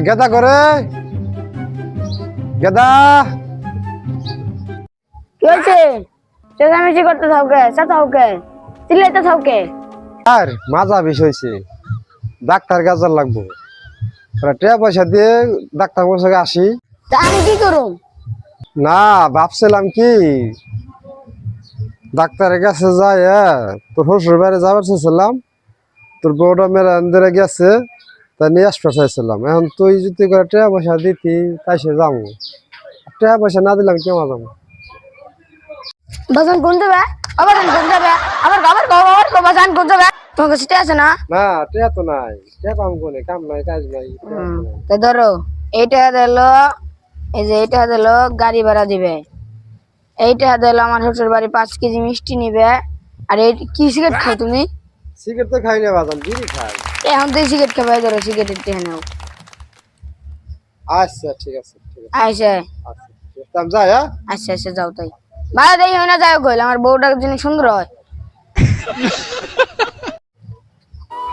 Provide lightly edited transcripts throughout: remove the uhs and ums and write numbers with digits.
গেদা করে গেদা কি হয়েছে? চেঁচামেচি করতে থাকবে, চেঁচাওকে, চিল্লাইতে থাকবে। আর মাজা বেশি হয়েছে, ডাক্তার গাজার লাগবো। টাকা পয়সা দিয়ে ডাক্তার বসে আসি। তা আমি কি করুম? না ভাবছিলাম কি ডাক্তারের কাছে যাই, তোর শ্বশুর বাড়ি যাবার চাইছিলাম, তোর বউটা মেরে আন্দরে গেছে, তা নিয়ে আসতে চাইছিলাম। এখন তুই যদি করে টাকা পয়সা দিতি তাই সে যাবো, টাকা পয়সা না দিলাম কেমন যাবো? বাজান কোন যাবে? আবার কোন যাবে? আবার বাজান কোন যাবে? তোমার কাছে টাকা আছে না? না টাকা তো নাই, টাকা পাবো কোনে, কাম নাই কাজ নাই। তা ধরো এইটা দিল, এই যে এইটা দিল গাড়ি ভাড়া দিবে, এইটা দিল আমার শ্বশুর বাড়ি 5 কেজি মিষ্টি নিবে। আর এই কি সিগারেট খাও তুমি? সিগারেট তো খাই না বাজান, বিড়ি খাই। এখন তুই সিগারেট খাবে, ধরো সিগারেট টেনে নাও। আচ্ছা ঠিক আছে, ঠিক আছে, আচ্ছা আচ্ছা ঠিক আছে, আমি যাই। আচ্ছা আচ্ছা যাও তাই। ভাড়া দেই হয় না, যাও কইল আমার বউটা যিনি সুন্দর হয়।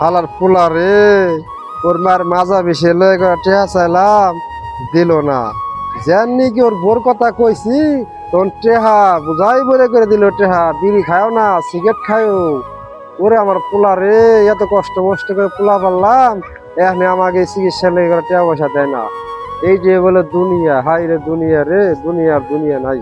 হালার পোলা রে, ওর মার মাজা বেশি লয়ে টেহা চাইলাম, দিল না। জানি কি ওর বোর কথা কইছি, তখন টেহা বুঝাই বলে করে দিল, টেহা বিড়ি খাও না, সিগারেট খায়ও। ওরে আমার পোলা রে, এত কষ্ট মষ্ট করে পোলা পারলাম, এখানে আমাকে চিকিৎসা লেগে করে টেহা পয়সা দেয় না। এই যে বলে দুনিয়া, হাই রে দুনিয়া রে, দুনিয়ার দুনিয়া নাই।